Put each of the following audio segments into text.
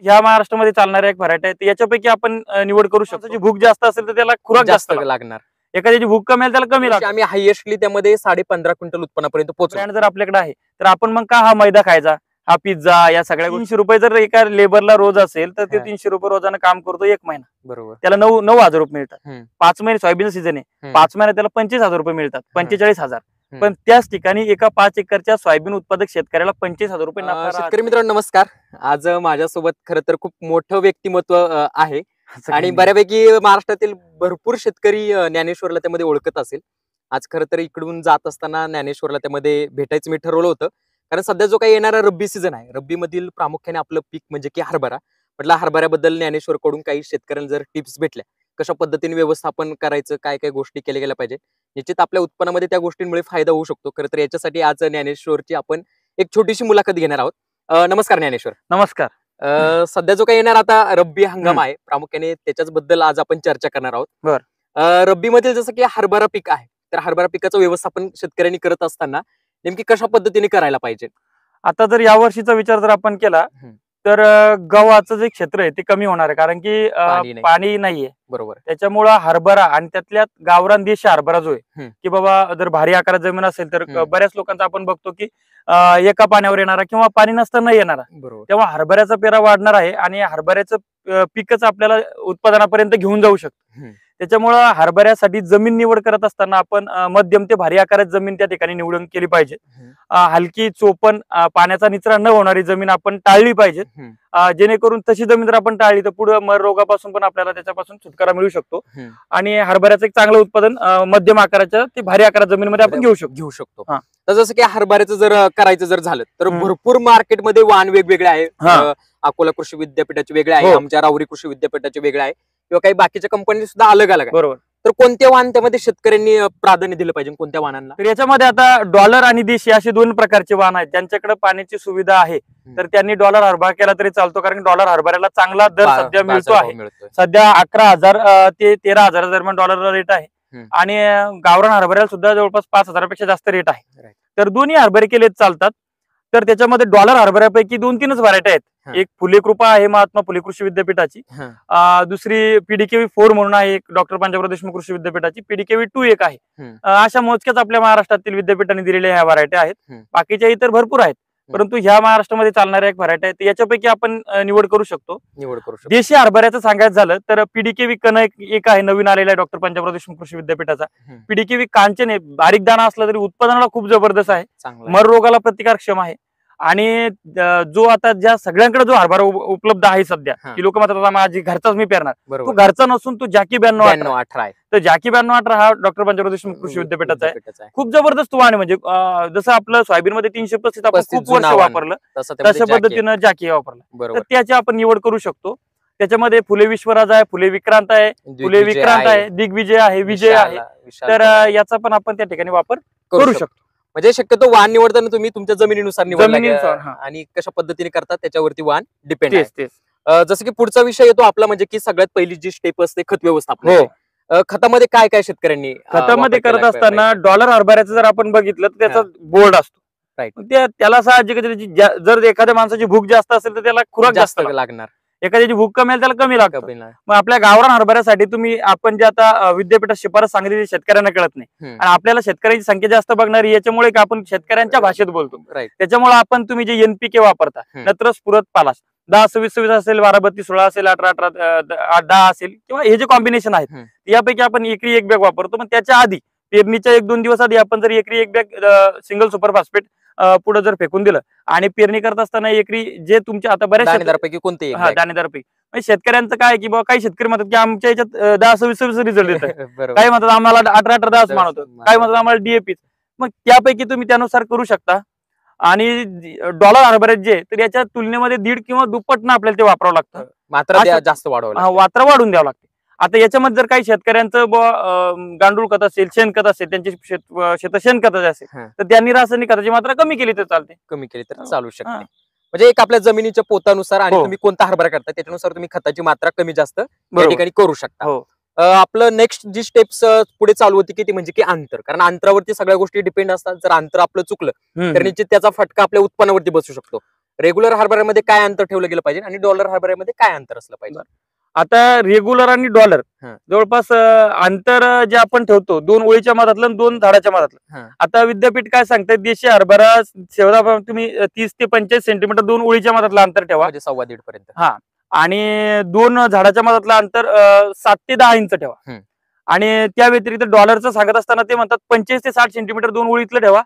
ह्या महाराष्ट्रामध्ये चालणाऱ्या एक व्हरायटी आहे याच्यापैकी आपण निवड करू शकतो. जी भूक जास्त असेल तर त्याला खुराक जास्त लागणार, एखाद्याची भूक कमी आहे त्याला कमी लागणार. आम्ही हायएस्टली त्यामध्ये 15.5 क्विंटल उत्पन्नापर्यंत पोहोचलो. ब्रँड जर आपल्याकडे आहे तर आपण मग का हा मैदा खायचा, हा पिझ्झा, या सगळ्या 300 रुपये जर एका लेबरला रोज असेल तर ते 300 रुपये रोजानं काम करतो 1 महिना. बरोबर. त्याला 9,000 रुपये मिळतात. 5 महिने सोयाबीन सीझन आहे, 5 महिने त्याला 25,000 रुपये मिळतात, 45,000. पण त्याच ठिकाणी एका 5 एकरच्या सोयाबीन उत्पादक शेतकऱ्याला 25,000 रुपये नफा. शेतकरी मित्रांनो नमस्कार. आज माझ्यासोबत खरं तर खूप मोठं व्यक्तिमत्व आहे आणि बऱ्यापैकी महाराष्ट्रातील भरपूर शेतकरी ज्ञानेश्वरला त्यामध्ये ओळखत असेल. आज खरं तर इकडून जात असताना ज्ञानेश्वरला त्यामध्ये भेटायचं मी ठरवलं होतं, कारण सध्या जो काही येणारा रब्बी सीझन आहे, रब्बी मधील प्रामुख्याने आपलं पीक म्हणजे की हरभरा. म्हटलं हरभऱ्याबद्दल ज्ञानेश्वर कडून काही शेतकऱ्यांना जर टिप्स भेटल्या, कशा पद्धतीने व्यवस्थापन करायचं, काय काय गोष्टी केल्या गेल्या पाहिजे, निश्चित आपल्या उत्पन्नामध्ये त्या गोष्टींमुळे फायदा होऊ शकतो. खरं तर याच्यासाठी आज ज्ञानेश्वरची आपण एक छोटीशी मुलाखत घेणार आहोत. नमस्कार ज्ञानेश्वर. नमस्कार. सध्या जो काही येणार आता रब्बी हंगाम आहे, प्रामुख्याने त्याच्याच बद्दल आज आपण चर्चा करणार आहोत. रब्बी मधील जसं की हरभरा पीक आहे, तर हरभरा पिकाचं व्यवस्थापन शेतकऱ्यांनी करत असताना नेमकी कशा पद्धतीने करायला पाहिजे? आता जर या वर्षीचा विचार जर आपण केला तर गव्हाचं जे क्षेत्र आहे ते कमी होणार आहे, कारण की पाणी नाहीये. बरोबर. त्याच्यामुळे हरभरा आणि त्यातल्यात गावरान देशी हरभरा जो आहे की बाबा जर भारी आकारात जमीन असेल तर बऱ्याच लोकांचा आपण बघतो की एका पाण्यावर येणारा किंवा पाणी नसताना येणारा, तेव्हा हरभऱ्याचा पेरा वाढणार आहे आणि हरभऱ्याचं पीकच आपल्याला उत्पादनापर्यंत घेऊन जाऊ शकतं. त्याच्यामुळे हरभऱ्यासाठी जमीन निवड करत असताना आपण मध्यम ते भारी आकारात जमीन त्या ठिकाणी निवडून केली पाहिजे. हलकी चोपण पाण्याचा निचरा न होणारी जमीन आपण टाळली पाहिजे, जेणेकरून तशी जमीन जर आपण टाळली तर पुढे मर रोगापासून पण आपल्याला त्याच्यापासून छुटकारा मिळू शकतो आणि हरभऱ्याचं एक चांगलं उत्पादन मध्यम आकाराच्या ते भारी आकारात जमिनीमध्ये आपण घेऊ शकतो. तर जसं की हरभऱ्याचं जर करायचं जर झालं तर भरपूर मार्केटमध्ये वाण वेगवेगळे आहे. अकोला कृषी विद्यापीठाचे वेगळे आहे, आमच्या राहुरी कृषी विद्यापीठाचे वेगळे आहे, किंवा काही बाकीच्या कंपनी सुद्धा अलग अलग आहे. बरोबर. तर कोणत्या वाहन त्यामध्ये शेतकऱ्यांनी प्राधान्य दिलं पाहिजे, कोणत्या वाहनांना? तर याच्यामध्ये आता डॉलर आणि देशी असे 2 प्रकारचे वाहन आहेत. ज्यांच्याकडे पाण्याची सुविधा आहे तर त्यांनी डॉलर हरभरा केला तरी चालतो, कारण डॉलर हरभऱ्याला चांगला दर सध्या मिळतो आहे. सध्या 11,000 ते 13,000 दरम्यान डॉलरला रेट आहे आणि गावरान हरभऱ्याला सुद्धा जवळपास 5,000 पेक्षा जास्त रेट आहे. तर दोन्ही हरभरे केले चालतात. तर त्याच्यामध्ये डॉलर हरभऱ्यापैकी 2-3च व्हरायटी आहेत. एक फुले कृपा आहे महात्मा फुले कृषी विद्यापीठाची, दुसरी PDKV 4 म्हणून आहे एक डॉक्टर पंजाबराव देशमुख कृषी विद्यापीठाची, PDKV 2 एक आहे. अशा मोजक्याच आपल्या महाराष्ट्रातील विद्यापीठांनी दिलेल्या ह्या व्हरायटी आहेत. बाकीच्या इतर भरपूर आहेत, परंतु ह्या महाराष्ट्रामध्ये चालणाऱ्या एक व्हरायटी आहे याच्यापैकी आपण निवड करू शकतो. देशी हरभऱ्याचं सांगायचं झालं तर PDKV कन एक आहे नवीन आलेला आहे डॉक्टर पंजाबराव देशमुख कृषी विद्यापीठाचा. PDKV कांचन आहे, बारीक दाणा असला तरी उत्पादनाला खूप जबरदस्त आहे, मर रोगाला प्रतिकारक्षम आहे आणि जो आता ज्या सगळ्यांकडे जो हरभरा उपलब्ध आहे सध्या की लोक म्हणतात माझी घरचाच मी पेरणार, तो घरचा नसून तो जॅकी 9218 आहे. तर जॅकी 9218 हा डॉक्टर पंजाबराव देशमुख कृषी विद्यापीठाचा आहे. खूप जबरदस्त वाण आहे, म्हणजे जसं आपलं सोयाबीन मध्ये 335 आपण खूप वर्ष वापरलं तशा पद्धतीनं जॅकी वापरलं, तर त्याची आपण निवड करू शकतो. त्याच्यामध्ये फुले विश्वराज आहे, फुले विक्रांत आहे, फुले विक्रांत आहे, दिग्विजय आहे, विजय आहे. तर याचा पण आपण त्या ठिकाणी वापर करू शकतो. म्हणजे शक्यतो वाहन निवडताना तुम्ही तुमच्या जमिनीनुसार निवडा आणि कशा पद्धतीने करतात त्याच्यावरती वाहन डिपेंड आहे. जसं की पुढचा विषय येतो आपला, म्हणजे की सगळ्यात पहिली जी स्टेप असते खत व्यवस्थापन. खतामध्ये काय काय शेतकऱ्यांनी खतामध्ये करत असताना डॉलर हरभऱ्याचं जर आपण बघितलं तर त्याचा बोर्ड असतो, त्याला साहजिक जर एखाद्या माणसाची भूक जास्त असेल तर त्याला खुराक जास्त लागणार, एखाद्याची भूक कमी आहे त्याला कमी लागतं. मग आपल्या गावरान हरभऱ्यासाठी तुम्ही आपण जे आता विद्यापीठात शिफारस सांगितली शेतकऱ्यांना कळत नाही आणि आपल्याला शेतकऱ्यांची संख्या जास्त बघणारी याच्यामुळे आपण शेतकऱ्यांच्या भाषेत बोलतो. त्याच्यामुळे आपण तुम्ही जे NPK वापरता, नत्र स्फुरत पालाश 10-26-26 असेल, 12-32-16 असेल, 18-10 असेल, किंवा हे जे कॉम्बिनेशन आहेत यापैकी आपण एकरी 1 बॅग वापरतो. पण त्याच्या आधी पेरणीच्या 1-2 दिवस आधी आपण जर एकरी 1 बॅग सिंगल सुपर फॉस्फेट पुढे जर फेकून दिलं आणि पेरणी करत असताना एकरी जे तुमच्या आता बऱ्याच दाणेदारपैकी कोणते दाणेदारपैकी शेतकऱ्यांचं काय की बाबा काही शेतकरी म्हणतात की आमच्या याच्यात 10-26-26 रिझल्ट येत, काही म्हणतात आम्हाला 18-18-10 मानवतो, काही म्हणतात आम्हाला DAP. मग त्यापैकी तुम्ही त्यानुसार करू शकता. आणि डॉलर हरभऱ्यात जे तर याच्या तुलनेमध्ये 1.5 किंवा दुप्पटनं आपल्याला ते वापरावं लागतं, मात्र जास्त वाढवावं मात्रा वाढून द्यावं लागते. आता याच्यामध्ये जर काही शेतकऱ्यांचं गांडूळ खत असेल, शेणखत असेल, त्यांची शेत शेणखताचे असेल तर त्यांनी रासायनिक खताची मात्रा कमी केली तर चालते, कमी केली तर चालू शकते. म्हणजे एक आपल्या जमिनीच्या पोतानुसार आणि तुम्ही कोणता हरभरा करता त्याच्यानुसार तुम्ही खताची मात्रा कमी जास्त या ठिकाणी करू शकता. आपलं नेक्स्ट जी स्टेप्स पुढे चालू होती की ती म्हणजे की अंतर, कारण अंतरावरती सगळ्या गोष्टी डिपेंड असतात. जर अंतर आपलं चुकलं तर निश्चित त्याचा फटका आपल्या उत्पन्नावरती बसू शकतो. रेग्युलर हरभऱ्यामध्ये काय अंतर ठेवलं गेलं पाहिजे आणि डॉलर हरभऱ्यामध्ये काय अंतर असलं पाहिजे? आता रेग्युलर आणि डॉलर हा. जवळपास अंतर जे आपण ठेवतो 2 ओळीच्या मधातलं आणि 2 झाडाच्या मधातलं. हा. आता विद्यापीठ काय सांगतात देशी हरभरा शेवदा तुम्ही 30 ते 45 सेंटीमीटर 2 ओळीच्या मधातलं अंतर ठेवा, म्हणजे 1.25 पर्यंत. हा, आणि 2 झाडाच्या मधातलं अंतर 7 ते 10 इंच ठेवा. हम्म. आणि त्या व्यतिरिक्त डॉलरचं सांगत असताना ते म्हणतात 25 ते 60 सेंटीमीटर 2 ओळीतलं ठेवा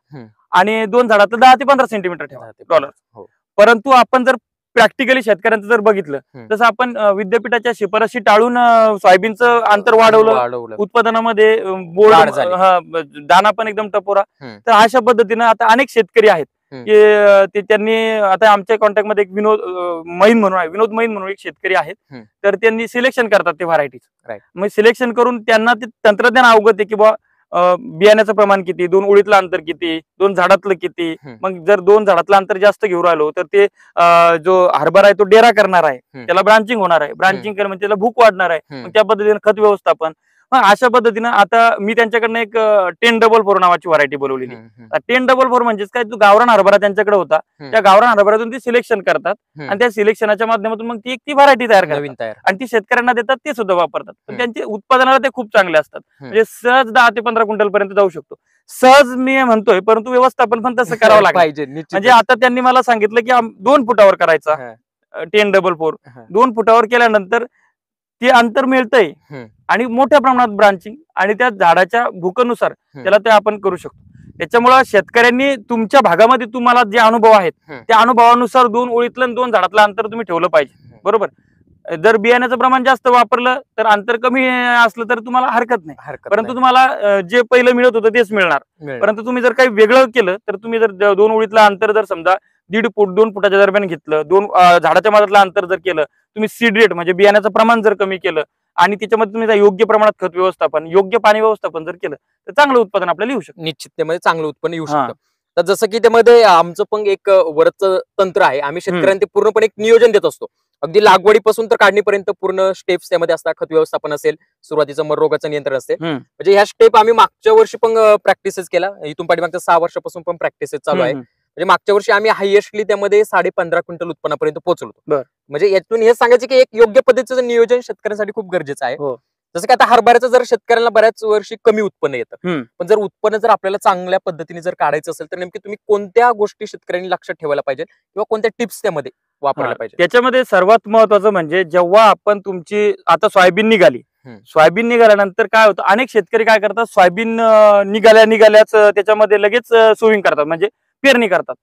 आणि 2 झाडातलं 10 ते 15 सेंटीमीटर ठेवा डॉलर. हो. परंतु आपण जर प्रॅक्टिकली शेतकऱ्यांचं जर बघितलं तसं आपण विद्यापीठाच्या शिफारशी टाळून सोयाबीनचं अंतर वाढवलं, उत्पादनामध्ये वाढ झाली. दाना पण एकदम टपोरा. तर अशा पद्धतीनं आता अनेक शेतकरी आहेत की ते त्यांनी आता आमच्या कॉन्टॅक्ट मध्ये एक विनोद मैन म्हणून एक शेतकरी आहेत. तर त्यांनी सिलेक्शन करतात ते व्हरायटीज. मग सिलेक्शन करून त्यांना ते तंत्रज्ञान अवगत आहे की बुवा बियाण्याचं प्रमाण किती, 2 ओळीतलं अंतर किती, 2 झाडातलं किती. मग जर 2 झाडातलं अंतर जास्त घेऊन राहिलो तर ते जो हरभरा आहे तो डेरा करणार आहे, त्याला ब्रांचिंग होणार आहे, ब्रांचिंग केलं म्हणजे त्याला भूक वाढणार आहे, मग त्या पद्धतीने खत व्यवस्थापन. अशा पद्धतीनं आता मी त्यांच्याकडनं एक 1044 नावाची व्हरायटी बोलवलेली. 1044 म्हणजेच काय, तो गावरान हरभरा त्यांच्याकडे होता, त्या गावरान हरभऱ्यातून ती सिलेक्शन करतात आणि त्या सिलेक्शनाच्या माध्यमातून मग ती व्हरायटी तयार करतात आणि ती शेतकऱ्यांना देतात, ते सुद्धा वापरतात. पण त्यांचे उत्पादनाला ते खूप चांगले असतात, म्हणजे सहज 10 ते 15 क्विंटल पर्यंत जाऊ शकतो. सहज मी म्हणतोय, परंतु व्यवस्थापन पण तसं करावं लागेल. म्हणजे आता त्यांनी मला सांगितलं की 2 फुटावर करायचा 1044. 2 फुटावर केल्यानंतर ते अंतर मिळतंय आणि मोठ्या प्रमाणात ब्रांचिंग आणि त्या झाडाच्या भूकनुसार त्याला ते आपण करू शकतो. त्याच्यामुळे शेतकऱ्यांनी तुमच्या भागामध्ये तुम्हाला जे अनुभव आहेत त्या अनुभवानुसार 2 ओळीतलं 2 झाडातलं अंतर तुम्ही ठेवलं पाहिजे. बरोबर. जर बियाण्याचं प्रमाण जास्त वापरलं तर अंतर कमी असलं तर तुम्हाला हरकत नाही, परंतु तुम्हाला जे पहिलं मिळत होतं तेच मिळणार. परंतु तुम्ही जर काही वेगळं केलं तर तुम्ही जर 2 ओळीतलं अंतर जर समजा 1.5 फूट 2 फुटाच्या दरम्यान घेतलं, 2 झाडाच्या मधातलं अंतर जर केलं, तुम्ही सीड रेट म्हणजे बियाण्याचं प्रमाण जर कमी केलं आणि त्याच्यामध्ये तुम्ही योग्य प्रमाणात खत व्यवस्थापन, योग्य पाणी व्यवस्थापन जर केलं तर चांगलं उत्पादन आपल्याला येऊ शकतं. निश्चित त्यामध्ये चांगलं उत्पन्न येऊ शकतं. तर जसं की त्यामध्ये आमचं पण एक वरचं तंत्र आहे, आम्ही शेतकऱ्यांना पूर्णपणे एक नियोजन देत असतो. अगदी लागवडीपासून तर काढणीपर्यंत पूर्ण स्टेप्स त्यामध्ये असतात. खत व्यवस्थापन असेल, सुरुवातीचं मर रोगाचं नियंत्रण असेल, म्हणजे ह्या स्टेप आम्ही मागच्या वर्षी पण प्रॅक्टिसेस केला. इथून पाठीमागच्या 6 वर्षापासून पण प्रॅक्टिसेस चालू आहे. म्हणजे मागच्या वर्षी आम्ही हायएस्टली त्यामध्ये 15.5 क्विंटल उत्पन्नापर्यंत पोहोचलो. म्हणजे यातून हे सांगायचं की एक योग्य पद्धतीचं नियोजन शेतकऱ्यांसाठी खूप गरजेचं आहे. जसं की आता हरभऱ्याचं जर शेतकऱ्यांना बऱ्याच वर्षी कमी उत्पन्न येतं, पण जर उत्पन्न जर आपल्याला चांगल्या पद्धतीने जर काढायचं असेल तर नेमकी तुम्ही कोणत्या गोष्टी शेतकऱ्यांनी लक्षात ठेवायला पाहिजे किंवा कोणत्या टिप्स त्यामध्ये वापरायला पाहिजे? त्याच्यामध्ये सर्वात महत्वाचं म्हणजे जेव्हा आपण तुमची आता सोयाबीन निघाली, सोयाबीन निघाल्यानंतर काय होतं, अनेक शेतकरी काय करतात, सोयाबीन निघाल्याच त्याच्यामध्ये लगेच सोविंग करतात, म्हणजे पेरणी करतात.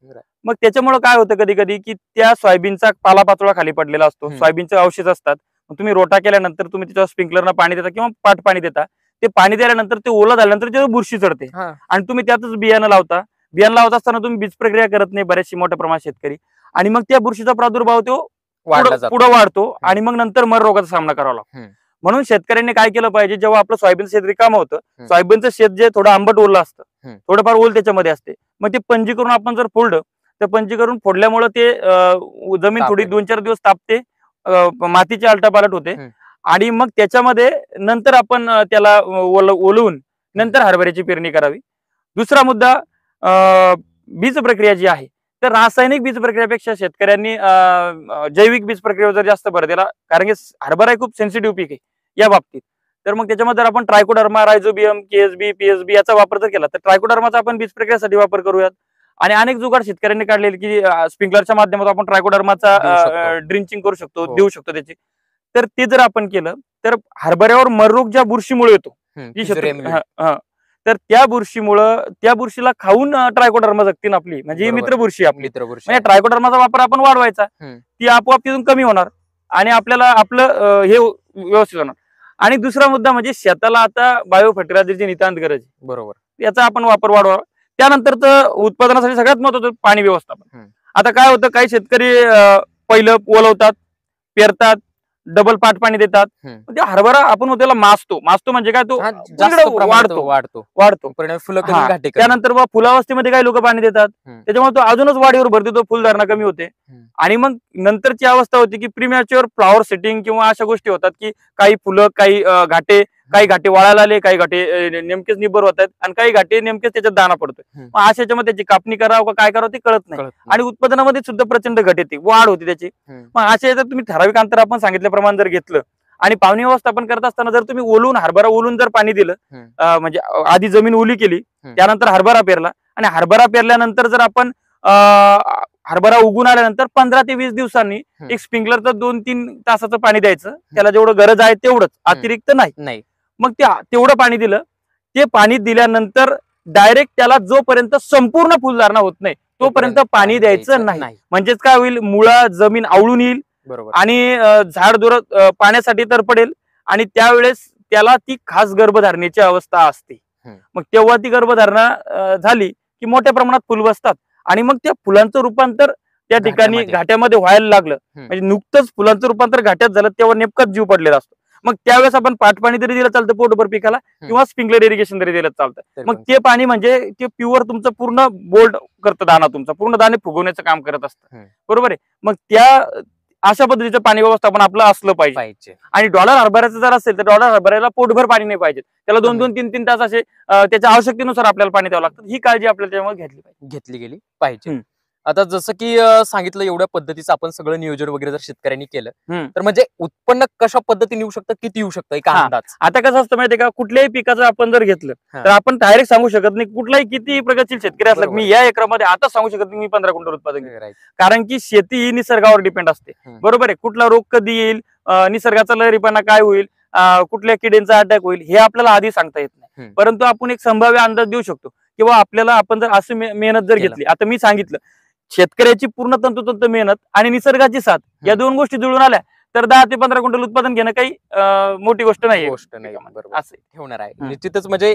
मग त्याच्यामुळे काय होतं कधी कधी की त्या सोयाबीनचा पालापाचोळा खाली पडलेला असतो, सोयाबीनचे अवशेष असतात. तुम्ही रोटा केल्यानंतर तुम्ही त्याच्यावर स्प्रिंकलरनं पाणी देता किंवा पाट पाणी देता, ते पाणी दिल्यानंतर ते ओलं झाल्यानंतर त्याच्यावर बुरशी चढते आणि तुम्ही त्यातच बियाणं लावता. बियाणं लावत असताना तुम्ही बीज प्रक्रिया करत नाही बऱ्याचशा मोठ्या प्रमाणात शेतकरी, आणि मग त्या बुरशीचा प्रादुर्भाव तो पुढे वाढतो आणि मग नंतर मर रोगाचा सामना करावा लागतो. म्हणून शेतकऱ्यांनी काय केलं पाहिजे, जेव्हा आपलं सोयाबीन शेत रिकामं होतं, सोयाबीनचं शेत जे थोडं आंबट ओलं असतं, थोडंफार ओल त्याच्यामध्ये असते, मग ते पंजी करून आपण जर फोडलं तर पंजी करून फोडल्यामुळे ते जमीन थोडी 2-4 दिवस तापते, मातीची आलटापालट होते आणि मग त्याच्यामध्ये नंतर आपण त्याला ओलवून नंतर हरभऱ्याची पेरणी करावी. दुसरा मुद्दा, बीज प्रक्रिया जी आहे, तर रासायनिक बीज प्रक्रियापेक्षा शेतकऱ्यांनी जैविक बीज प्रक्रियेवर जर जास्त भर दिला, कारण की हरभरा खूप सेन्सिटिव्ह पीक आहे या बाबतीत. तर मग त्याच्यामध्ये जर आपण ट्रायकोडर्मा, रायझोबियम, केएसबी, पीएसबी याचा वापर जर केला तर ट्रायकोडर्माचा आपण बीज प्रक्रियेसाठी वापर करूयात. आणि अनेक जुगाड शेतकऱ्यांनी काढलेले की स्प्रिंकलरच्या माध्यमातून आपण ट्रायकोडर्माचा ड्रिंचिंग करू शकतो, देऊ शकतो त्याची. तर ते जर आपण केलं तर हरभऱ्यावर मररोग ज्या बुरशीमुळे येतो, तर त्या बुरशीला खाऊन ट्रायकोडर्मा जगतील आपली, म्हणजे मित्र बुरशी आपली. म्हणजे ट्रायकोडर्माचा वापर आपण वाढवायचा, ती आपोआप तिथून कमी होणार आणि आपल्याला आपलं हे व्यवस्थित होणार. आणि दुसरा मुद्दा म्हणजे शेताला आता बायो फर्टिलायझरची नितांत गरज आहे. बरोबर. याचा आपण वापर वाढवावा. त्यानंतर उत्पादनासाठी सगळ्यात महत्वाचं पाणी व्यवस्थापन. आता काय होतं, काही शेतकरी पहिलं ओलवतात, पेरतात, डबल पाट पाणी देतात, ते हरभरा आपण त्याला मासतो म्हणजे काय, तो वाढतो. त्यानंतर फुलावस्थेमध्ये काही लोक पाणी देतात, त्याच्यामुळे तो अजूनच वाढीवर भरते, तो फुलधारणा कमी होते. आणि मग नंतरची अवस्था होती की प्रीमॅच्युअर फ्लॉवर सेटिंग किंवा अशा गोष्टी होतात की काही फुलं, काही घाटे काही घाटे वाळायला आले, काही घाटे नेमकेच निबर होत आहेत आणि काही घाटे नेमकेच त्याच्यात दाना पडतोय. मग अशाच्यामध्ये त्याची कापणी करावं का काय करावं ते कळत नाही आणि उत्पादनामध्ये सुद्धा प्रचंड घट येते, वाढ होती त्याची. मग अशा याच्यात तुम्ही ठराविक अंतर आपण सांगितल्याप्रमाणे जर घेतलं आणि पावणी व्यवस्थापन करत असताना जर तुम्ही हरभरा ओलून जर पाणी दिलं, म्हणजे आधी जमीन ओली केली, त्यानंतर हरभरा पेरला आणि हरभरा पेरल्यानंतर जर आपण हरभरा उगून आल्यानंतर 15 ते 20 दिवसांनी एक स्प्रिंकलरचं 2-3 तासाचं पाणी द्यायचं, त्याला जेवढं गरज आहे तेवढंच, अतिरिक्त नाही. मग तेवढं पाणी दिलं, ते पाणी दिल्यानंतर डायरेक्ट त्याला जोपर्यंत संपूर्ण फुलधारणा होत नाही तोपर्यंत पाणी द्यायचं नाही. म्हणजेच काय होईल, मुळा जमीन आवळून येईल आणि झाड जोरात पाण्यासाठी तर पडेल आणि त्यावेळेस त्याला ती खास गर्भधारणेची अवस्था असते. मग तेव्हा ती गर्भधारणा झाली की मोठ्या प्रमाणात फुल बसतात आणि मग त्या फुलांचं रूपांतर त्या ठिकाणी घाट्यामध्ये व्हायला लागलं. म्हणजे नुकतंच फुलांचं रूपांतर घाट्यात झालं तेव्हा नेमकाच जीव पडलेला असतो. मग त्यावेळेस आपण पाणी तरी दिलं चालतं पोटभर पिकाला किंवा स्प्रिंकलर इरिगेशन तरी दिलं चालतं. मग ते पाणी म्हणजे ते प्युअर तुमचं पूर्ण बोल्ड करतं, दाना तुमचा पूर्ण दाणे फुगवण्याचं काम करत असतं. बरोबर आहे. मग अशा पद्धतीचं पाणी व्यवस्थापन आपलं असलं पाहिजे. आणि डॉलर हरभऱ्याचं जर असेल तर डॉलर हरभऱ्याला पोटभर पाणी नाही पाहिजे, त्याला 2-2, 3-3 तास असे त्याच्या आवश्यकतेनुसार आपल्याला पाणी द्यावं लागतं. ही काळजी आपल्याला त्यामुळे घेतली गेली पाहिजे. आता जसं की सांगितलं, एवढ्या पद्धतीचं आपण सगळं नियोजन वगैरे जर शेतकऱ्यांनी केलं तर म्हणजे उत्पन्न कशा पद्धतीने येऊ शकतं, किती येऊ शकतं एक अंदाज? आता कसं असतं माहितीये का, कुठल्याही पिकाचं आपण जर घेतलं तर आपण डायरेक्ट सांगू शकत नाही, कुठलाही किती प्रगतशील शेतकरी असला मी या एकरामध्ये आता सांगू शकत नाही मी 15 क्विंटल उत्पादन घेईल, कारण की शेती ही निसर्गावर डिपेंड असते. बरोबर आहे. कुठला रोग कधी येईल, निसर्गाचा लहरीपणा काय होईल, कुठल्या किड्यांचा अटॅक होईल हे आपल्याला आधी सांगता येत नाही, परंतु आपण एक संभाव्य अंदाज देऊ शकतो. किंवा आपल्याला आपण जर अशी मेहनत जर घेतली, आता मी सांगितलं शेतकऱ्याची पूर्ण तंतोतंत मेहनत आणि निसर्गाची साथ या दोन गोष्टी जुळून आल्या तर 10 ते 15 क्विंटल उत्पादन घेणं काही मोठी गोष्ट नाही. असं ठेवणार आहे निश्चितच. म्हणजे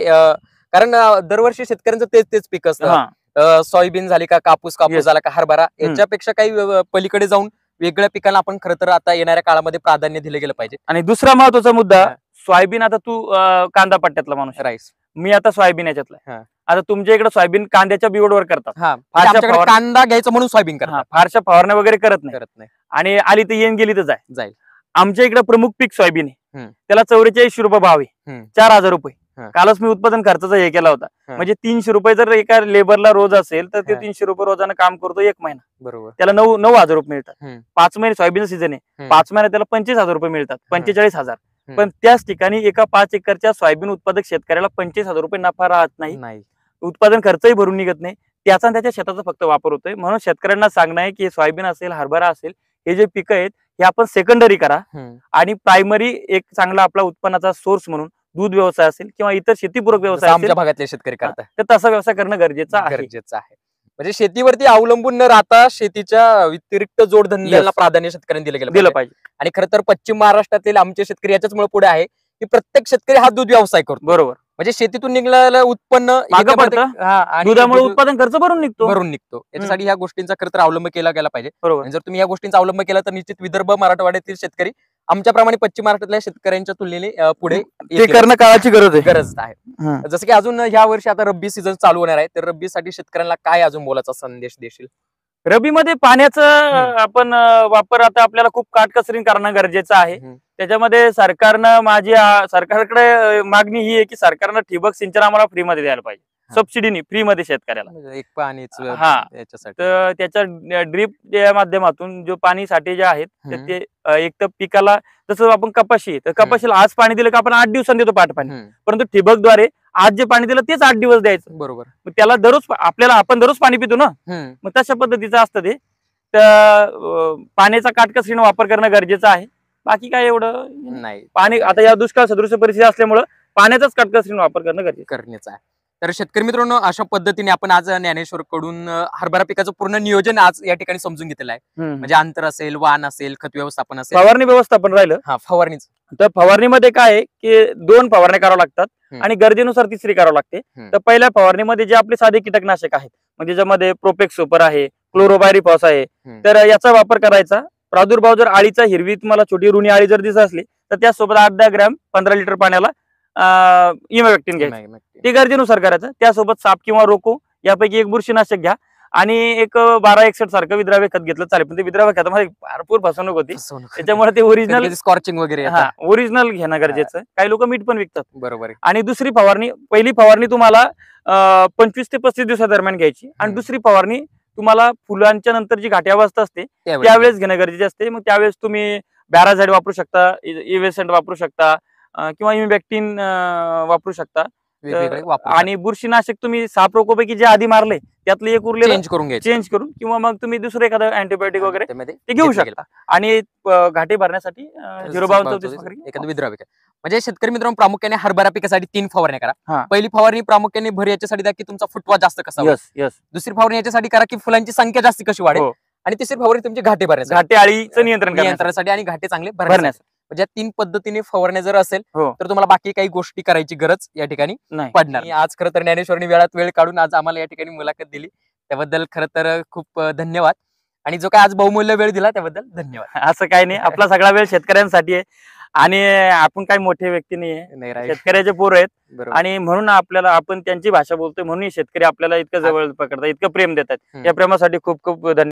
कारण दरवर्षी शेतकऱ्यांचं तेच पीक असतं. सोयाबीन झाली का, कापूस झाला का, हरभरा, याच्यापेक्षा काही पलीकडे जाऊन वेगळ्या पिकांना आपण खरं तर आता येणाऱ्या काळामध्ये प्राधान्य दिलं गेलं पाहिजे. आणि दुसरा महत्वाचा मुद्दा, सोयाबीन, आता तू कांदा पट्ट्यातला माणूस राईस, मी आता सोयाबीन याच्यातला. आता तुमच्या इकडे सोयाबीन कांद्याच्या बिवडवर करतात, कांदा घ्यायचा म्हणून सोयाबीन करतात, फारशा फवारण्या वगैरे करत नाही आणि आली तर येऊन गेली तर जाईल. आमच्या इकडे प्रमुख पीक सोयाबीन आहे, त्याला 4400 रुपये भाव आहे, 4000 रुपये. कालच मी उत्पादन खर्चाचा हे केला होता, म्हणजे 300 रुपये जर एका लेबरला रोज असेल तर ते 300 रुपये रोजानं काम करतो 1 महिना. बरोबर. त्याला 9,000 रुपये मिळतात. 5 महिने सोयाबीन सीझन आहे, 5 महिने त्याला 25,000 रुपये मिळतात, 45,000. पण त्याच ठिकाणी एका 5 एकरच्या सोयाबीन उत्पादक शेतकऱ्याला 25,000 रुपये नफा राहत नाही, उत्पादन खर्चही भरून निघत नाही, त्याचा त्याच्या शेताचा फक्त वापर होतोय. म्हणून शेतकऱ्यांना सांगणं आहे की सोयाबीन असेल, हरभरा असेल, हे जे पिकं आहेत हे आपण सेकंडरी करा आणि प्रायमरी एक चांगला आपला उत्पन्नाचा सोर्स म्हणून दूध व्यवसाय असेल किंवा इतर शेतीपूरक व्यवसाय आमच्या भागातले शेतकरी करतात तर तसा व्यवसाय करणं गरजेचं आहे. म्हणजे शेतीवरती अवलंबून न राहता शेतीच्या व्यतिरिक्त जोडधंद्याला प्राधान्य शेतकऱ्यांनी दिलं पाहिजे. आणि खरं तर पश्चिम महाराष्ट्रातील आमचे शेतकरी याच्याचमुळे पुढे आहे की प्रत्येक शेतकरी हा दूध व्यवसाय करतो. बरोबर. म्हणजे शेतीतून निघालेलं उत्पन्न दुधामुळे उत्पादन खर्च भरून निघतो. याच्यासाठी ह्या गोष्टींचा खरं तर अवलंब केला गेला पाहिजे. जर तुम्ही या गोष्टींचा अवलंब केला तर निश्चित विदर्भ मराठवाड्यातील शेतकरी आमच्याप्रमाणे पश्चिम महाराष्ट्रातल्या शेतकऱ्यांच्या तुलनेने पुढे करणं काळाची गरज आहे. जसं की अजून ह्या वर्षी आता रब्बी सीझन चालू होणार आहे, तर रब्बीसाठी शेतकऱ्यांना काय अजून बोलायचा संदेश देशील? रब्बीमध्ये पाण्याचा आपण वापर आता आपल्याला खूप काटकसरीने करणं गरजेचं आहे. त्याच्यामध्ये सरकारकडे मागणी ही आहे की सरकारनं ठिबक सिंचन आम्हाला फ्रीमध्ये द्यायला पाहिजे, सबसिडीनी फ्रीमध्ये शेतकऱ्याला. एक पाणीच तर त्याच्या ड्रीप माध्यमातून जो पाणी साठे जे आहेत तर ते एक तर पिकाला, जसं आपण कपाशी तर कपाशीला आज पाणी दिलं का आपण 8 दिवसांनी देतो पाठ पाणी, परंतु ठिबकद्वारे आज जे पाणी दिलं तेच 8 दिवस द्यायचं. बरोबर. मग त्याला आपण दररोज पाणी पितो ना, मग तशा पद्धतीचं असतं ते. तर पाण्याचा काटकसरीने वापर करणं गरजेचं आहे, बाकी काय एवढं नाही. पाणी आता या दुष्काळ सदृश परिस्थिती असल्यामुळे पाण्याचाच काटकसरीने वापर करणं गरजेचं आहे. तर शेतकरी मित्रांनो, अशा पद्धतीने आपण आज ज्ञानेश्वर कडून हरभरा पिकाचं पूर्ण नियोजन आज या ठिकाणी समजून घेतलेलं आहे. म्हणजे अंतर असेल, वाण असेल, खत व्यवस्थापन असेल, फवारणी व्यवस्थापन राहिलं. फवारणीच. तर फवारणीमध्ये काय आहे की 2 फवारण्या कराव्या लागतात आणि गरजेनुसार 3री करावं लागते. तर पहिल्या फवारणीमध्ये जे आपले साधे कीटकनाशक आहेत, म्हणजे ज्यामध्ये प्रोपेक्स सुपर आहे, क्लोरोबायरिफॉस आहे, तर याचा वापर करायचा. प्रादुर्भाव जर आळीचा, हिरवी तुम्हाला छोटी रुणी आळी जर दिसत असली तर त्यासोबत 8-10 ग्रॅम 15 लिटर पाण्याला इमॅक्टिन घ्यायचं, ते गरजेनुसार करायचं. त्यासोबत साप किंवा रोको यापैकी एक बुरशीनाशक घ्या आणि एक 1261 सारखं विद्राव्य खत घेतलं चालेल, पण ते विद्राव्य खतामध्ये भरपूर फसवणूक होती. त्याच्यामुळे ते ओरिजिनल स्कॉर्चिंग वगैरे ओरिजिनल घेणं गरजेचं आहे. काही लोक मीठ पण विकतात. बरोबर आहे. आणि दुसरी फवारणी, पहिली फवारणी तुम्हाला 25 ते 35 दिवसादरम्यान घ्यायची, आणि दुसरी फवारणी तुम्हाला फुलांच्या नंतर जी घाटी अवस्था असते त्यावेळेस घेणं गरजेचे असते. मग त्यावेळेस तुम्ही बॅराझाईड वापरू शकता, इवेसेंट वापरू शकता, किंवा इमिबॅक्टिन वापरू शकता. आणि बुरशीनाशक तुम्ही 6 प्रकोपैकी जे आधी मारले त्यातले एक उरलेलं चेंज करून, किंवा मग तुम्ही दुसरं एखादं अँटीबायोटिक वगैरे ते घेऊ शकता. आणि घाटे भरण्यासाठी 05234 एखादं विद्राव्य खत. म्हणजे शेतकरी मित्रांनो, प्रामुख्याने हरभरा पिकासाठी 3 फवारण्या करा. पहिली फवारणी प्रामुख्याने भर याच्यासाठी द्या की तुमचा फुटवा जास्त कसा होईल. दुसरी फवारणी याच्यासाठी करा की फुलांची संख्या जास्त कशी वाढेल. आणि तिसरी फवारणी तुमची घाटे भरण्यासाठी, घाटे अळीचं नियंत्रणासाठी आणि घाटे चांगले भरण्यासाठी. म्हणजे 3 पद्धतीने फवारण्या जर असेल तर तुम्हाला बाकी काही गोष्टी करायची गरज या ठिकाणी पडणार. आज खरं तर ज्ञानेश्वरने वेळात वेळ काढून आज आम्हाला या ठिकाणी मुलाखत दिली, त्याबद्दल खरं तर खूप धन्यवाद. आणि जो काय आज बहुमूल्य वेळ दिला त्याबद्दल धन्यवाद. असं काही नाही, आपला सगळा वेळ शेतकऱ्यांसाठी आहे, आणि आपण काही मोठे व्यक्ती नाही, शेतकऱ्याचे पोर आहेत. आणि म्हणून आपण त्यांची भाषा बोलतोय, म्हणून शेतकरी आपल्याला इतकं जवळ पकडतात, इतकं प्रेम देतात. या प्रेमासाठी खूप खूप धन्यवाद.